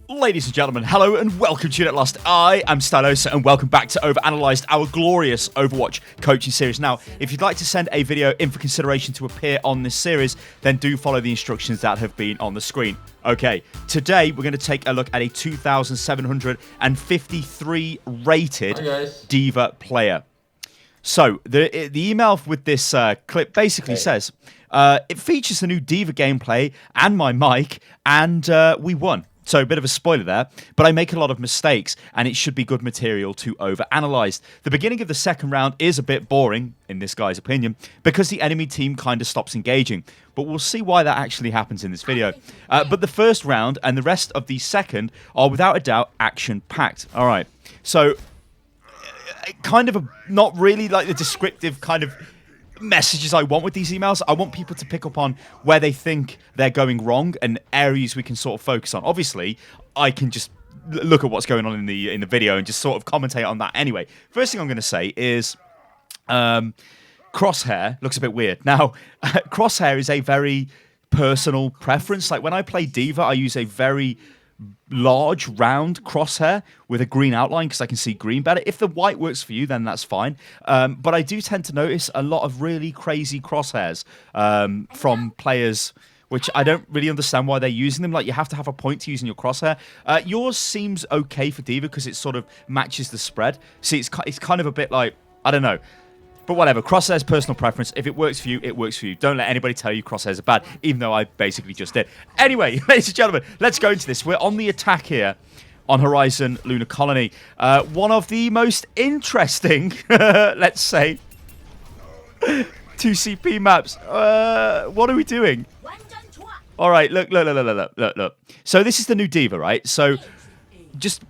Ladies and gentlemen, hello and welcome to At Last. I am Stylosa and welcome back to OverAnalyzed, our glorious Overwatch coaching series. Now, if you'd like to send a video in for consideration to appear on this series, then do follow the instructions that have been on the screen. Okay, today we're going to take a look at a 2,753 rated D.Va player. So, the email with this clip basically says, it features the new D.Va gameplay and my mic, and we won. So a bit of a spoiler there, but I make a lot of mistakes, and it should be good material to overanalyze. The beginning of the second round is a bit boring, in this guy's opinion, because the enemy team kind of stops engaging. But we'll see why that actually happens in this video. But the first round and the rest of the second are without a doubt action-packed. All right, so kind of not really like the descriptive kind of messages I want with these emails. I want people to pick up on where they think they're going wrong and areas we can sort of focus on. Obviously, I can just look at what's going on in the video and just sort of commentate on that. Anyway, first thing I'm going to say is Crosshair looks a bit weird. Now, Crosshair is a very personal preference. Like when I play D.Va, I use a very large round crosshair with a green outline because I can see green better. If the white works for you, then that's fine. But I do tend to notice a lot of really crazy crosshairs from players, which I don't really understand why they're using them. Like, you have to have a point to using your crosshair. Yours seems okay for D.Va because it sort of matches the spread. See, it's kind of a bit like, I don't know. But whatever, Crosshair's personal preference. If it works for you, it works for you. Don't let anybody tell you Crosshairs are bad, even though I basically just did. Anyway, ladies and gentlemen, let's go into this. We're on the attack here on Horizon Lunar Colony. One of the most interesting, let's say, 2CP maps. What are we doing? All right, look. So this is the new D.Va, right? So just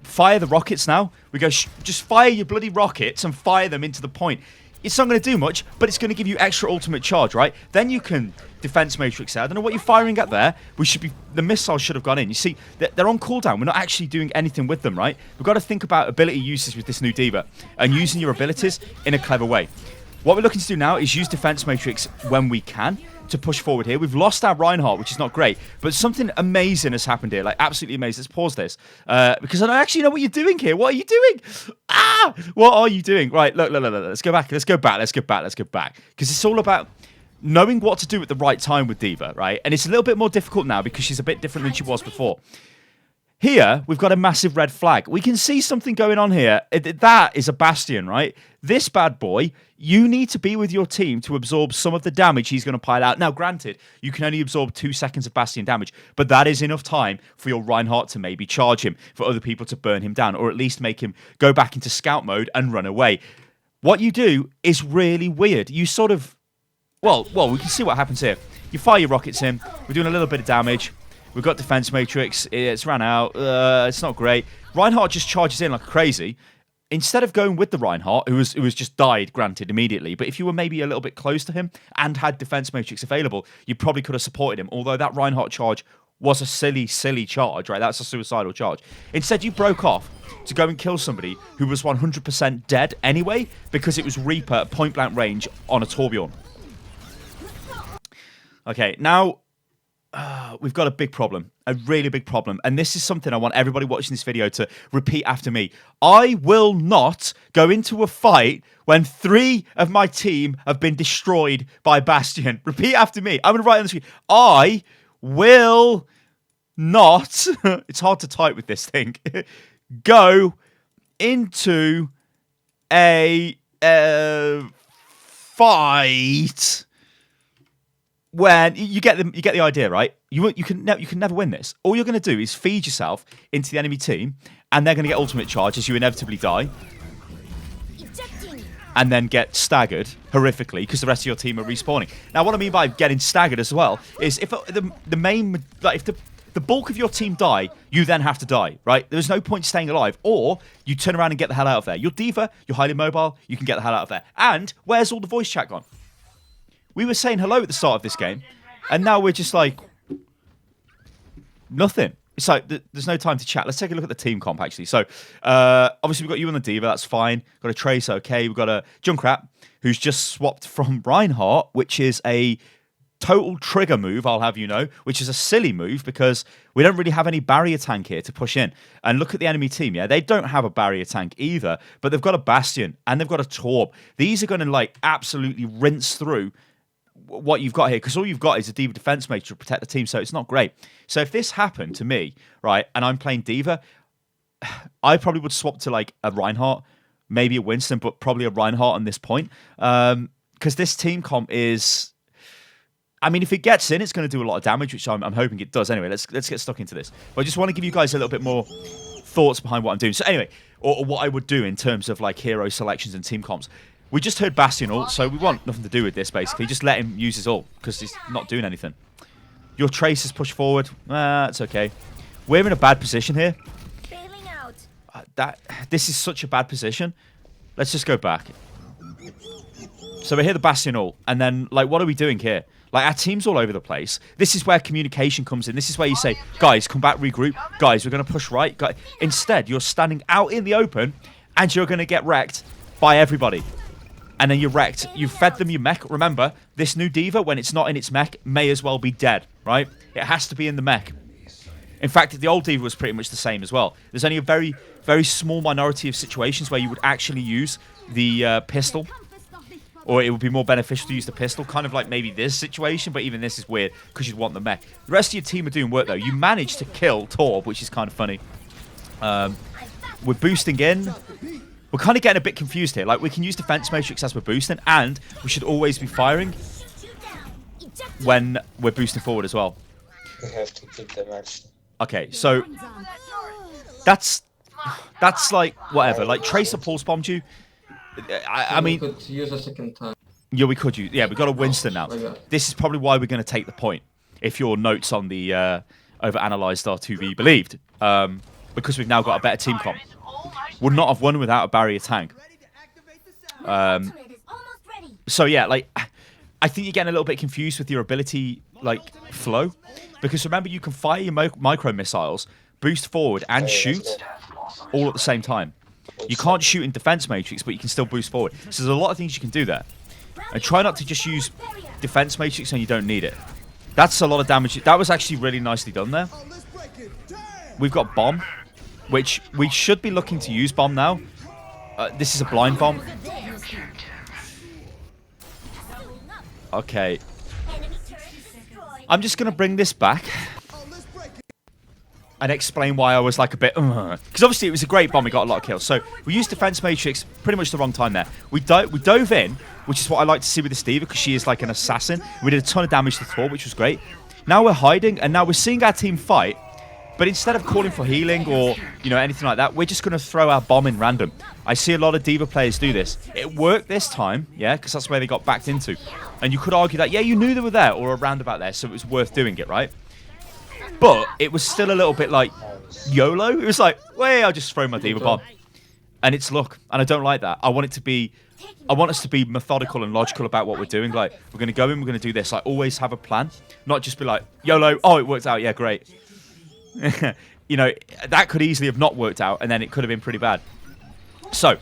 fire the rockets now. We go, just fire your bloody rockets and fire them into the point. It's not going to do much, but it's going to give you extra ultimate charge, right? Then you can defense matrix out. I don't know what you're firing at there. The missiles should have gone in. You see, they're on cooldown. We're not actually doing anything with them, right? We've got to think about ability uses with this new D.Va and using your abilities in a clever way. What we're looking to do now is use defense matrix when we can to push forward here. We've lost our Reinhardt, which is not great, but something amazing has happened here, like absolutely amazing. Let's pause this because I don't actually know what you're doing here. What are you doing? What are you doing? Right, look. Let's go back. Let's go back because it's all about knowing what to do at the right time with D.Va, right? And it's a little bit more difficult now because she's a bit different than she was before. Here, we've got a massive red flag. We can see something going on here. That is a Bastion, right? This bad boy, you need to be with your team to absorb some of the damage he's going to pile out. Now, granted, you can only absorb 2 seconds of Bastion damage, but that is enough time for your Reinhardt to maybe charge him, for other people to burn him down, or at least make him go back into scout mode and run away. What you do is really weird. You sort of... Well, we can see what happens here. You fire your rockets in. We're doing a little bit of damage. We've got defense matrix. It's ran out. It's not great. Reinhardt just charges in like crazy. Instead of going with the Reinhardt, who was just died, granted, immediately, but if you were maybe a little bit close to him and had defense matrix available, you probably could have supported him. Although that Reinhardt charge was a silly charge, right? That's a suicidal charge. Instead, you broke off to go and kill somebody who was 100% dead anyway because it was Reaper at point-blank range on a Torbjorn. Okay, now... we've got a big problem, a really big problem. And this is something I want everybody watching this video to repeat after me. I will not go into a fight when 3 of my team have been destroyed by Bastion. Repeat after me. I'm going to write on the screen. I will not, it's hard to type with this thing, go into a fight when you get the idea, right? You can never win this. All you're going to do is feed yourself into the enemy team, and they're going to get ultimate charge as you inevitably die, and then get staggered horrifically because the rest of your team are respawning. Now, what I mean by getting staggered as well is if the bulk of your team die, you then have to die, right? There's no point staying alive, or you turn around and get the hell out of there. You're D.Va, you're highly mobile, you can get the hell out of there. And where's all the voice chat gone? We were saying hello at the start of this game, and now we're just like, nothing. It's like, there's no time to chat. Let's take a look at the team comp, actually. So, obviously, we've got you on the D.Va, that's fine. Got a Trace, okay. We've got a Junkrat, who's just swapped from Reinhardt, which is a total trigger move, I'll have you know, which is a silly move because we don't really have any barrier tank here to push in. And look at the enemy team, yeah? They don't have a barrier tank either, but they've got a Bastion and they've got a Torb. These are going to, like, absolutely rinse through what you've got here, because all you've got is a D.Va defense matrix to protect the team, so it's not great. So if this happened to me, right, and I'm playing D.Va, I probably would swap to, like, a Reinhardt, maybe a Winston, but probably a Reinhardt on this point, because this team comp is... I mean, if it gets in, it's going to do a lot of damage, which I'm hoping it does. Anyway, let's get stuck into this. But I just want to give you guys a little bit more thoughts behind what I'm doing. So anyway, or what I would do in terms of, like, hero selections and team comps. We just heard Bastion ult, so we want nothing to do with this, basically. Just let him use his ult, because he's not doing anything. Your Trace is pushed forward. It's okay. We're in a bad position here. This is such a bad position. Let's just go back. So we hear the Bastion ult, and then, like, what are we doing here? Like, our team's all over the place. This is where communication comes in. This is where you say, guys, come back, regroup. Guys, we're going to push right. Instead, you're standing out in the open, and you're going to get wrecked by everybody. And then you're wrecked. You've fed them your mech. Remember, this new D.Va, when it's not in its mech, may as well be dead, right? It has to be in the mech. In fact, the old D.Va was pretty much the same as well. There's only a very, very small minority of situations where you would actually use the pistol. Or it would be more beneficial to use the pistol, kind of like maybe this situation, but even this is weird because you'd want the mech. The rest of your team are doing work, though. You managed to kill Torb, which is kind of funny. We're boosting in. We're kind of getting a bit confused here. Like, we can use defense matrix as we're boosting, and we should always be firing when we're boosting forward as well. We have to keep the match. Okay, so that's like whatever. Like, Tracer pulse bombed you. I mean, we could use a second time. Yeah, we could use. Yeah, we've got a Winston now. This is probably why we're going to take the point. If your notes on the OverAnalyzed are to be believed, because we've now got a better team comp. Would not have won without a barrier tank. So yeah, like, I think you're getting a little bit confused with your ability, like, flow, because remember, you can fire your micro missiles, boost forward, and shoot all at the same time. You can't shoot in defense matrix, but you can still boost forward. So there's a lot of things you can do there. And try not to just use defense matrix when you don't need it. That's a lot of damage. That was actually really nicely done there. We've got bomb, which we should be looking to use bomb now. This is a blind bomb. Okay. I'm just going to bring this back and explain why I was like a bit... Because obviously it was a great bomb. We got a lot of kills. So we used defense matrix pretty much the wrong time there. We dove in, which is what I like to see with this D.Va, because she is like an assassin. We did a ton of damage to Thor, which was great. Now we're hiding, and now we're seeing our team fight. But instead of calling for healing or, you know, anything like that, we're just going to throw our bomb in random. I see a lot of D.Va players do this. It worked this time, yeah, because that's where they got backed into. And you could argue that, yeah, you knew they were there or around about there, so it was worth doing it, right? But it was still a little bit like YOLO. It was like, wait, I'll just throw my D.Va bomb. And it's luck. And I don't like that. I want us to be methodical and logical about what we're doing. Like, we're going to go in, we're going to do this. Like, always have a plan. Not just be like, YOLO, oh, it worked out, yeah, great. You know, that could easily have not worked out, and then it could have been pretty bad. So,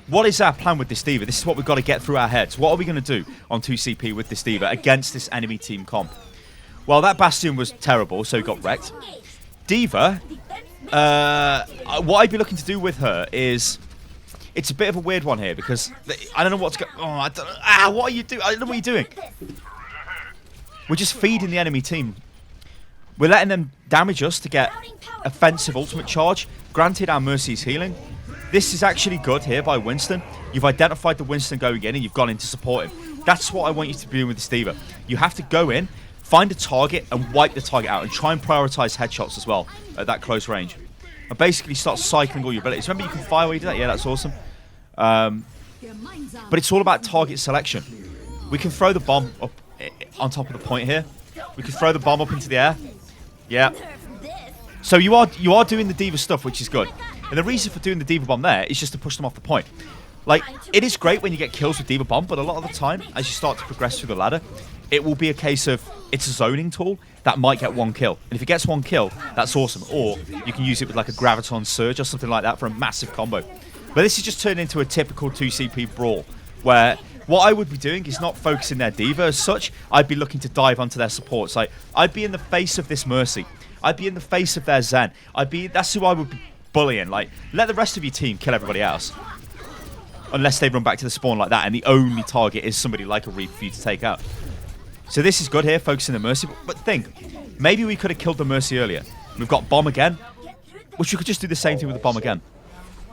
what is our plan with this D.Va? This is what we've got to get through our heads. What are we going to do on 2CP with this D.Va against this enemy team comp? Well, that Bastion was terrible, so he got wrecked. D.Va, what I'd be looking to do with her is... It's a bit of a weird one here, because I don't know what's going... Oh, I don't know. What are you doing? I don't know what you're doing. We're just feeding the enemy team. We're letting them damage us to get offensive ultimate charge. Granted, our Mercy is healing. This is actually good here by Winston. You've identified the Winston going in, and you've gone in to support him. That's what I want you to be doing with this D.Va. You have to go in, find a target, and wipe the target out, and try and prioritize headshots as well at that close range. And basically start cycling all your abilities. Remember, you can fire while you do that? Yeah, that's awesome. But it's all about target selection. We can throw the bomb up on top of the point here. We can throw the bomb up into the air. Yeah. So you are doing the D.Va stuff, which is good. And the reason for doing the D.Va bomb there is just to push them off the point. Like, it is great when you get kills with D.Va bomb, but a lot of the time, as you start to progress through the ladder, it will be a case of it's a zoning tool that might get one kill. And if it gets one kill, that's awesome. Or you can use it with like a Graviton Surge or something like that for a massive combo. But this is just turned into a typical 2CP brawl, where what I would be doing is not focusing their D.Va as such. I'd be looking to dive onto their supports. Like, I'd be in the face of this Mercy. I'd be in the face of their Zen. That's who I would be bullying. Like, let the rest of your team kill everybody else. Unless they run back to the spawn like that and the only target is somebody like a Reaper for you to take out. So this is good here, focusing the Mercy. But think, maybe we could have killed the Mercy earlier. We've got Bomb again, which we could just do the same thing with the Bomb again.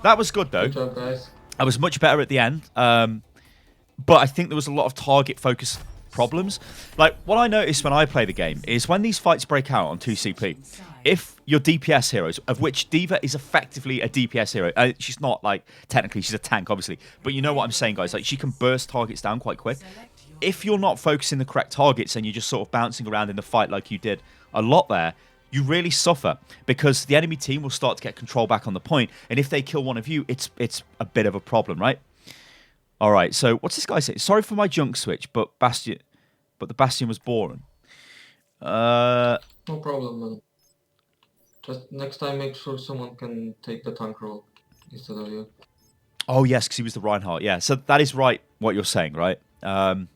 That was good, though. Good job, guys. I was much better at the end. But I think there was a lot of target focus problems. Like, what I noticed when I play the game is when these fights break out on 2CP, if your DPS heroes, of which D.Va is effectively a DPS hero, she's not, like, technically, she's a tank, obviously, but you know what I'm saying, guys, like, she can burst targets down quite quick. If you're not focusing the correct targets and you're just sort of bouncing around in the fight like you did a lot there, you really suffer, because the enemy team will start to get control back on the point, and if they kill one of you, it's a bit of a problem, right? All right, so what's this guy saying? Sorry for my junk switch, but the Bastion was boring. No problem, man. Just next time, make sure someone can take the tank role instead of you. Oh yes, because he was the Reinhardt. Yeah, so that is right. What you're saying, right? But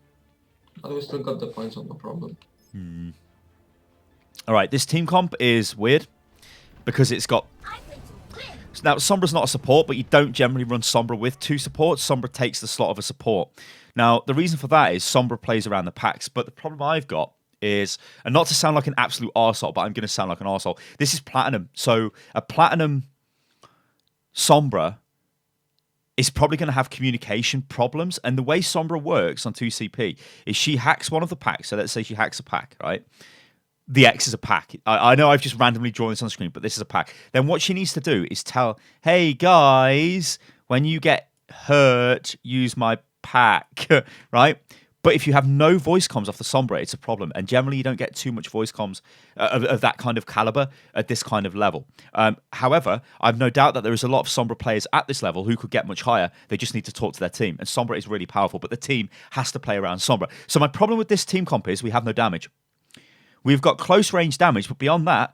we still got the points, on no problem. All right, this team comp is weird because it's got. Now, Sombra's not a support, but you don't generally run Sombra with two supports. Sombra takes the slot of a support. Now, the reason for that is Sombra plays around the packs, but the problem I've got is, and not to sound like an absolute arsehole, but I'm going to sound like an arsehole, this is Platinum. So a Platinum Sombra is probably going to have communication problems, and the way Sombra works on 2CP is she hacks one of the packs. So let's say she hacks a pack, right? The X is a pack. I know I've just randomly drawn this on screen, but this is a pack. Then what she needs to do is tell, hey, guys, when you get hurt, use my pack, right? But if you have no voice comms off the Sombra, it's a problem. And generally, you don't get too much voice comms of that kind of caliber at this kind of level. However, I've no doubt that there is a lot of Sombra players at this level who could get much higher. They just need to talk to their team. And Sombra is really powerful, but the team has to play around Sombra. So my problem with this team comp is we have no damage. We've got close range damage, but beyond that,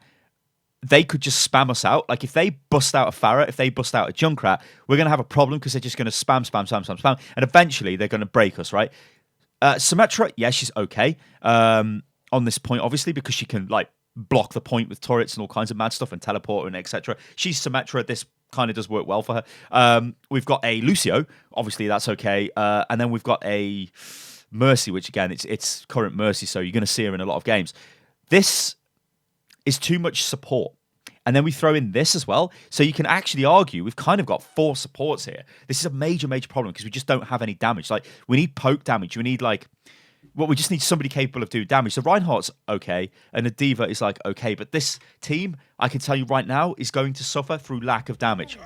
they could just spam us out. Like, if they bust out a Pharah, if they bust out a Junkrat, we're going to have a problem because they're just going to spam. And eventually, they're going to break us, right? Symmetra, yeah, she's okay on this point, obviously, because she can, like, block the point with turrets and all kinds of mad stuff and teleport and etc. She's Symmetra. This kind of does work well for her. We've got a Lucio. Obviously, that's okay. And then we've got a Mercy, which, again, it's current Mercy, so you're going to see her in a lot of games. This is too much support. And then we throw in this as well. So you can actually argue we've kind of got 4 supports here. This is a major, major problem because we just don't have any damage. Like, we need poke damage. We need, like, well, we just need somebody capable of doing damage. So Reinhardt's okay, and the D.Va is, like, okay. But this team, I can tell you right now, is going to suffer through lack of damage.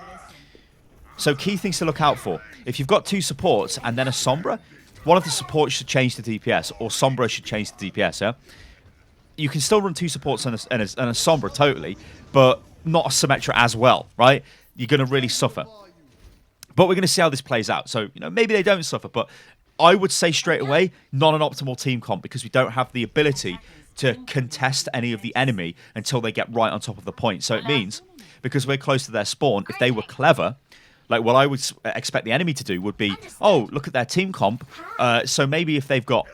So key things to look out for. If you've got 2 supports and then a Sombra, one of the supports should change to DPS, or Sombra should change to DPS, yeah? You can still run 2 supports and a Sombra, totally, but not a Symmetra as well, right? You're going to really suffer. But we're going to see how this plays out. So, you know, maybe they don't suffer, but I would say straight away, not an optimal team comp, because we don't have the ability to contest any of the enemy until they get right on top of the point. So it means, because we're close to their spawn, if they were clever, like what I would expect the enemy to do would be, oh, look at their team comp. So maybe if they've got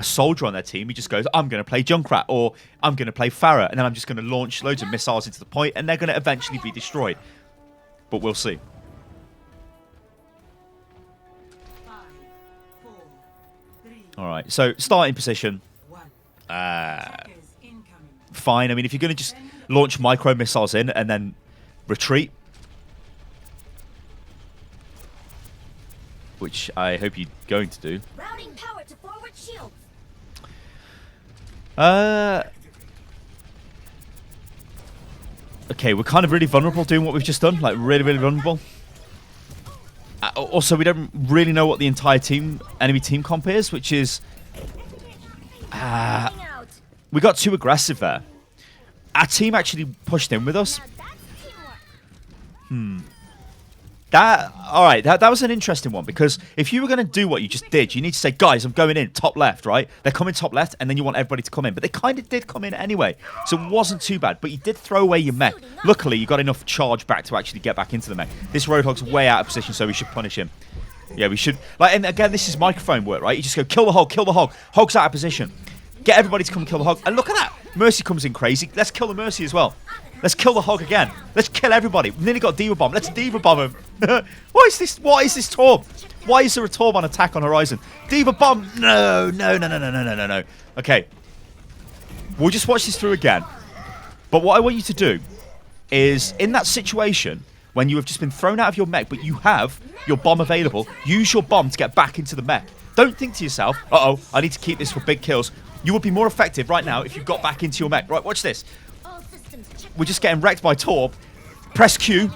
a soldier on their team, he just goes, I'm going to play Junkrat, or I'm going to play Pharah, and then I'm just going to launch loads of missiles into the point, and they're going to eventually be destroyed. But we'll see. 5, 4, 3, All right, so starting position. 1. Fine. Incoming. I mean, if you're going to just launch micro missiles in and then retreat, which I hope you're going to do. Routing power to forward shields. Okay, we're kind of really vulnerable doing what we've just done. Like, really, really vulnerable. Also, we don't really know what the entire enemy team comp is, which is... Out. we got too aggressive there. Our team actually pushed in with us. Now that's teamwork. That was an interesting one, because if you were going to do what you just did, you need to say, guys, I'm going in top left, right? They're coming top left, and then you want everybody to come in. But they kind of did come in anyway, so it wasn't too bad. But you did throw away your mech. Luckily, you got enough charge back to actually get back into the mech. This Roadhog's way out of position, so we should punish him. Yeah, we should. Like, and again, this is microphone work, right? You just go, kill the hog, kill the hog. Hog's out of position. Get everybody to come kill the hog. And look at that. Mercy comes in crazy. Let's kill the Mercy as well. Let's kill the hog again. Let's kill everybody. We've nearly got D.Va bomb. Let's D.Va bomb him. What is this? What is this Torb? Why is there a Torb on attack on Horizon? D.Va bomb. No. Okay. We'll just watch this through again. But what I want you to do is, in that situation, when you have just been thrown out of your mech, but you have your bomb available, use your bomb to get back into the mech. Don't think to yourself, uh-oh, I need to keep this for big kills. You would be more effective right now if you got back into your mech. Right, watch this. We're just getting wrecked by Torb. Press Q.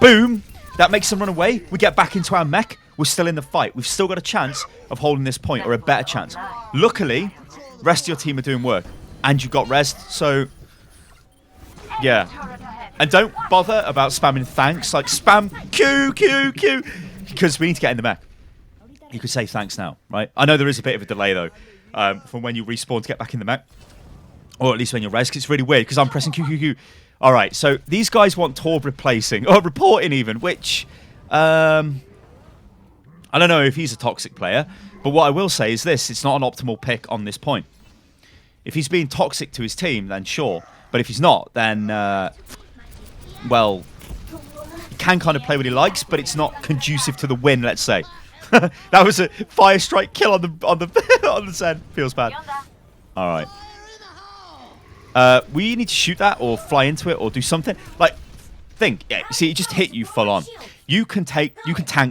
Boom. That makes them run away. We get back into our mech. We're still in the fight. We've still got a chance of holding this point, or a better chance. Luckily, rest of your team are doing work. And you got rest, so... yeah. And don't bother about spamming thanks. Like, spam Q. Because we need to get in the mech. You could say thanks now, right? I know there is a bit of a delay, though, from when you respawn to get back in the mech. Or at least when you're res, 'cause it's really weird, because I'm pressing Q. All right, so these guys want Torb replacing, or reporting even, which... I don't know if he's a toxic player, but what I will say is this. It's not an optimal pick on this point. If he's being toxic to his team, then sure. But if he's not, then... well... he can kind of play what he likes, but it's not conducive to the win, let's say. That was a fire strike kill on the on the Zen. Feels bad. All right. We need to shoot that or fly into it or do something. Like, think. Yeah. See, it just hit you full on. You can tank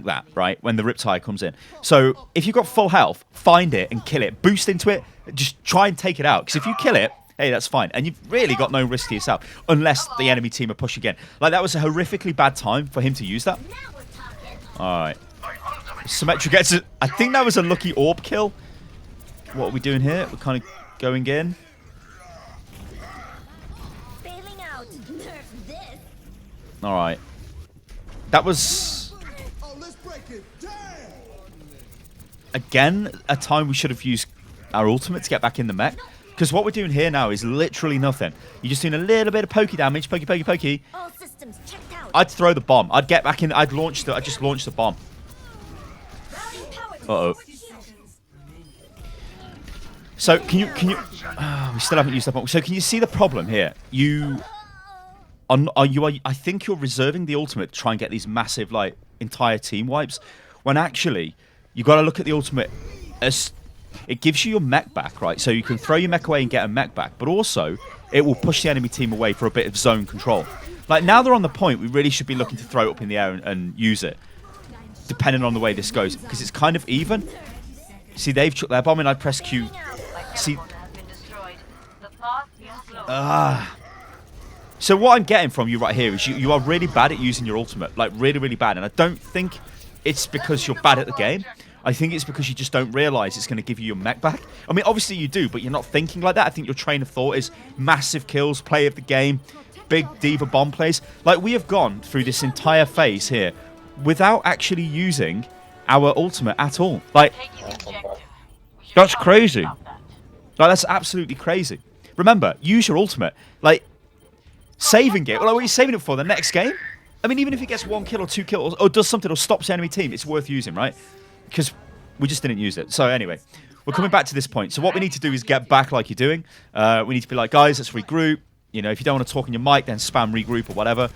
that, right? When the Riptide comes in. So if you've got full health, find it and kill it. Boost into it. Just try and take it out. Because if you kill it, hey, that's fine. And you've really got no risk to yourself, unless the enemy team are pushing again. Like, that was a horrifically bad time for him to use that. All right. Symmetra gets it. I think that was a lucky orb kill. What are we doing here? We're kind of going in. All right. That was... again, a time we should have used our ultimate to get back in the mech. Because what we're doing here now is literally nothing. You're just doing a little bit of pokey damage. Pokey. I'd throw the bomb. I'd get back in. I'd just launch the bomb. Uh-oh. So, can you... we still haven't used that bomb. So, can you see the problem here? I think you're reserving the ultimate to try and get these massive, like, entire team wipes. When actually, you got to look at the ultimate as... it gives you your mech back, right? So you can throw your mech away and get a mech back. But also, it will push the enemy team away for a bit of zone control. Like, now they're on the point, we really should be looking to throw it up in the air and use it. Depending on the way this goes. Because it's kind of even. See, they've chucked their bomb and I press Q. See... So what I'm getting from you right here is you are really bad at using your ultimate. Like, really bad. And I don't think it's because you're bad at the game. I think it's because you just don't realise it's going to give you your mech back. I mean, obviously you do, but you're not thinking like that. I think your train of thought is massive kills, play of the game, big D.Va bomb plays. Like, we have gone through this entire phase here without actually using our ultimate at all. Like, that's crazy. Like, that's absolutely crazy. Remember, use your ultimate. Like, saving it. Well, what are you saving it for? The next game? I mean, even if it gets 1 kill or 2 kills or does something or stops the enemy team, it's worth using, right? Because we just didn't use it. So anyway, we're coming back to this point. So what we need to do is get back like you're doing. We need to be like, guys, let's regroup. You know, if you don't want to talk on your mic, then spam regroup or whatever.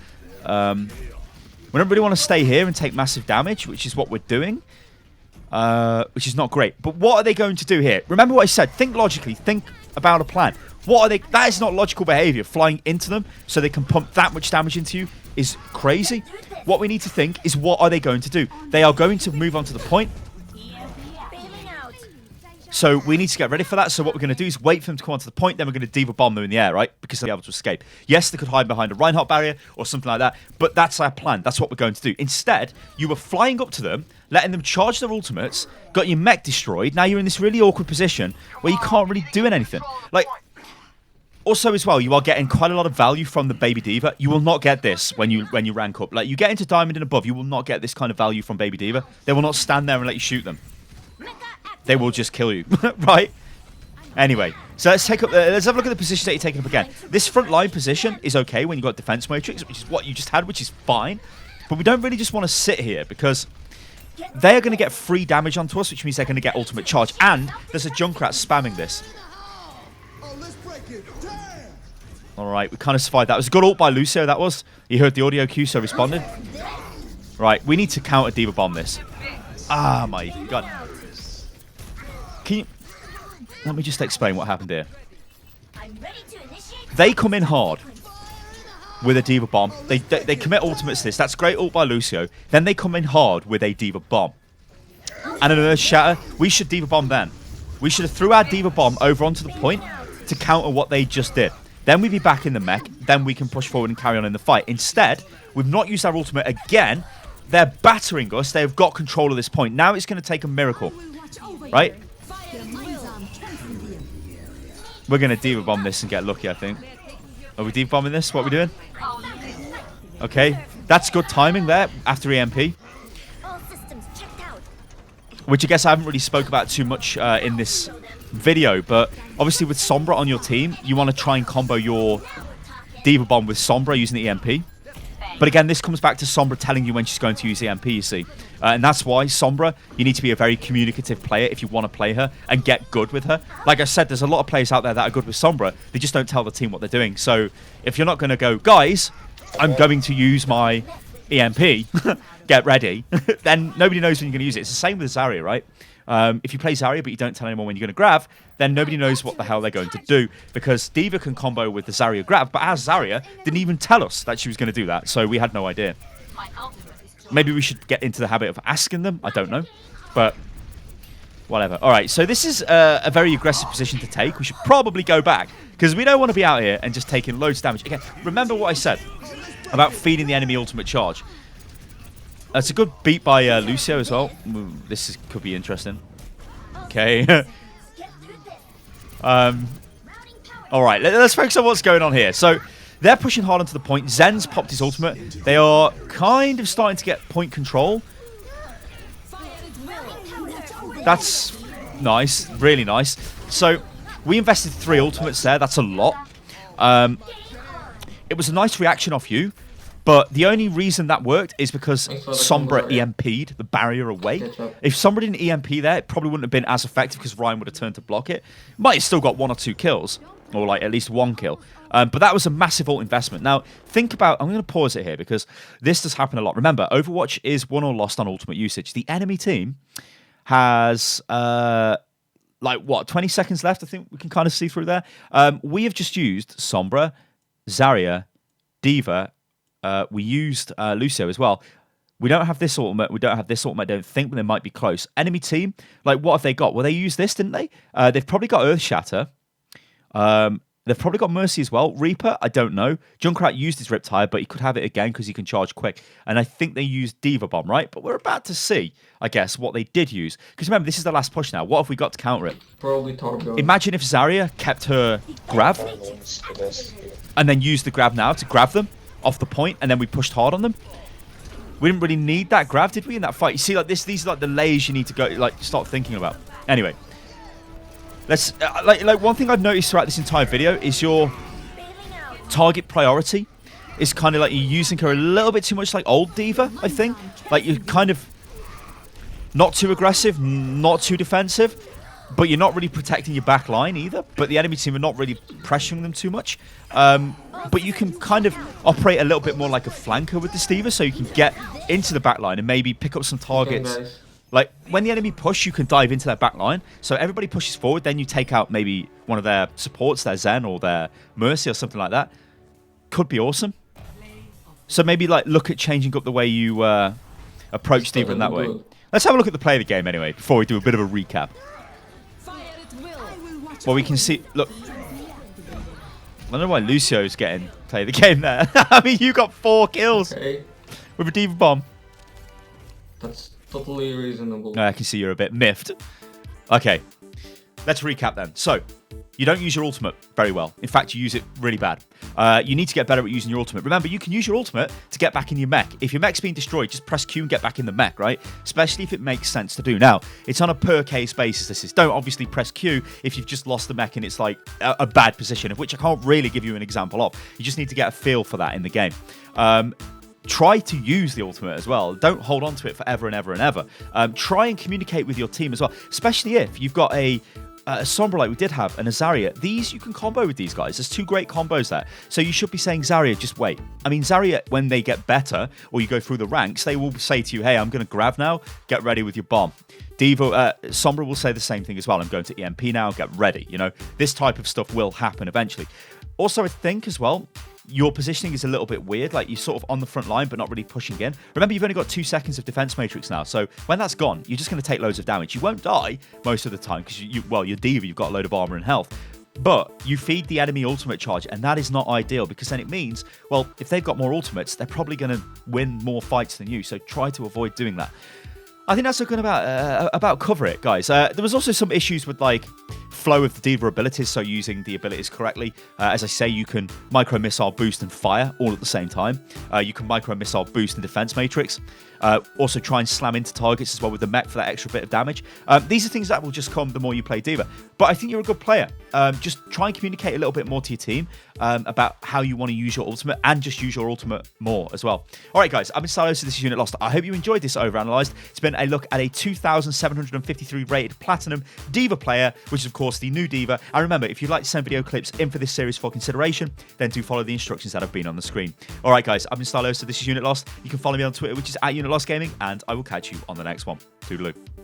We don't really want to stay here and take massive damage, which is what we're doing. Which is not great. But what are they going to do here? Remember what I said. Think logically. Think about a plan. What are they? That is not logical behavior. Flying into them so they can pump that much damage into you is crazy. What we need to think is, what are they going to do? They are going to move on to the point. So we need to get ready for that. So what we're going to do is wait for them to come onto the point. Then we're going to D.Va bomb them in the air, right? Because they'll be able to escape. Yes, they could hide behind a Reinhardt barrier or something like that. But that's our plan. That's what we're going to do. Instead, you were flying up to them, letting them charge their ultimates, got your mech destroyed. Now you're in this really awkward position where you can't really do anything. Like, also as well, you are getting quite a lot of value from the baby D.Va. You will not get this when you rank up. Like, you get into diamond and above, you will not get this kind of value from baby D.Va. They will not stand there and let you shoot them. They will just kill you, right? Anyway, so let's have a look at the positions that you're taking up again. This front line position is okay when you've got defense matrix, which is what you just had, which is fine. But we don't really just want to sit here because They are going to get free damage onto us, which means they're going to get ultimate charge. And there's a Junkrat spamming this. All right, we kind of survived that. It was a good ult by Lucio, that was. He heard the audio cue, so responded. Right, we need to counter D.Va bomb this. Ah, my God. Can you... Let me just explain what happened here. They come in hard with a D.Va bomb. They commit ultimates to this. That's great ult by Lucio. Then they come in hard with a D.Va bomb. And an Earth Shatter. We should D.Va bomb then. We should have threw our D.Va bomb over onto the point to counter what they just did. Then we'd be back in the mech. Then we can push forward and carry on in the fight. Instead, we've not used our ultimate again. They're battering us. They've got control of this point. Now it's going to take a miracle. Right? We're going to D.Va bomb this and get lucky, I think. Are we D.Va bombing this? What are we doing? Okay. That's good timing there after EMP. Which I guess I haven't really spoke about too much in this video. But obviously with Sombra on your team, you want to try and combo your D.Va bomb with Sombra using the EMP. But again, this comes back to Sombra telling you when she's going to use the EMP, you see. And that's why Sombra, you need to be a very communicative player if you want to play her and get good with her. Like I said, there's a lot of players out there that are good with Sombra. They just don't tell the team what they're doing. So if you're not going to go, guys, I'm going to use my EMP, get ready, then nobody knows when you're going to use it. It's the same with Zarya, right? If you play Zarya but you don't tell anyone when you're going to grab, then nobody knows what the hell they're going to do, because D.Va can combo with the Zarya grab, but our Zarya didn't even tell us that she was going to do that, so we had no idea. Maybe we should get into the habit of asking them, I don't know, but whatever. Alright, so this is a very aggressive position to take. We should probably go back, because we don't want to be out here and just taking loads of damage. Again, remember what I said about feeding the enemy ultimate charge. That's a good beat by Lucio as well. This could be interesting. Okay. Alright, let's focus on what's going on here. So, they're pushing hard onto the point. Zen's popped his ultimate. They are kind of starting to get point control. That's nice. Really nice. So, we invested 3 ultimates there. That's a lot. It was a nice reaction off you. But the only reason that worked is because Sombra EMP'd the barrier away. If Sombra didn't EMP there, it probably wouldn't have been as effective because Ryan would have turned to block it. Might have still got 1 or 2 kills, or like at least 1 kill. But that was a massive ult investment. Now, think about... I'm going to pause it here because this does happen a lot. Remember, Overwatch is won or lost on ultimate usage. The enemy team has... like, what, 20 seconds left? I think we can kind of see through there. We have just used Sombra, Zarya, D.Va... we used Lucio as well. We don't have this ultimate. We don't have this ultimate. I don't think, but they might be close. Enemy team, like, what have they got? Well, they used this, didn't they? They've probably got Earth Shatter. They've probably got Mercy as well. Reaper, I don't know. Junkrat used his Riptide, but he could have it again because he can charge quick. And I think they used D.Va Bomb, right? But we're about to see, I guess, what they did use. Because remember, this is the last push now. What have we got to counter it? Probably Torgo. Imagine if Zarya kept her grab and then used the grab now to grab them off the point, and then we pushed hard on them. We didn't really need that grab, did we, in that fight? You see, like this, these are like the layers you need to go, like, start thinking about. Anyway, let's like one thing I've noticed throughout this entire video is your target priority is kind of like you're using her a little bit too much like old D.Va, I think. Like, you're kind of not too aggressive, not too defensive, but you're not really protecting your back line either. But the enemy team are not really pressuring them too much. But you can kind of operate a little bit more like a flanker with this D.Va, so you can get into the back line and maybe pick up some targets. Like, when the enemy push, you can dive into their back line. So everybody pushes forward, then you take out maybe one of their supports, their Zen or their Mercy or something like that. Could be awesome. So maybe, like, look at changing up the way you approach D.Va in that way. Let's have a look at the play of the game anyway, before we do a bit of a recap. Well, we can see... Look... I don't know why Lucio's getting play the game there. I mean, you got 4 kills with a D.Va Bomb. That's totally reasonable. I can see you're a bit miffed. Okay, let's recap then. So, you don't use your ultimate very well. In fact, you use it really bad. You need to get better at using your ultimate. Remember, you can use your ultimate to get back in your mech. If your mech's being destroyed, just press Q and get back in the mech, right? Especially if it makes sense to do. Now, it's on a per case basis. This is. Don't obviously press Q if you've just lost the mech and it's like a bad position, of which I can't really give you an example of. You just need to get a feel for that in the game. try to use the ultimate as well. Don't hold on to it forever and ever and ever. Try and communicate with your team as well, especially if you've got a Sombra like we did have, and a Zarya. These, you can combo with these guys. There's 2 great combos there. So you should be saying, Zarya, just wait. I mean, Zarya, when they get better, or you go through the ranks, they will say to you, hey, I'm going to grab now, get ready with your bomb. D.Va, Sombra will say the same thing as well. I'm going to EMP now, get ready. You know, this type of stuff will happen eventually. Also, I think as well, your positioning is a little bit weird. Like, you're sort of on the front line, but not really pushing in. Remember, you've only got 2 seconds of defense matrix now. So when that's gone, you're just going to take loads of damage. You won't die most of the time because, you're D.Va, you've got a load of armor and health. But you feed the enemy ultimate charge, and that is not ideal because then it means, well, if they've got more ultimates, they're probably going to win more fights than you. So try to avoid doing that. I think that's looking about cover it, guys. There was also some issues with, like, flow of the D.Va abilities, so using the abilities correctly. As I say, you can micro missile boost and fire all at the same time. You can micro missile boost and defense matrix. Also try and slam into targets as well with the mech for that extra bit of damage. These are things that will just come the more you play D.Va. But I think you're a good player. Just try and communicate a little bit more to your team about how you want to use your ultimate, and just use your ultimate more as well. All right, guys, I've been Stylosa, this is Unit Lost. I hope you enjoyed this OverAnalyzed. It's been a look at a 2,753 rated Platinum D.Va player, which is, of course, the new D.Va. And remember, if you'd like to send video clips in for this series for consideration, then do follow the instructions that have been on the screen. All right, guys, I've been Stylosa, this is Unit Lost. You can follow me on Twitter, which is @UnitLostGaming, and I will catch you on the next one. Toodaloo.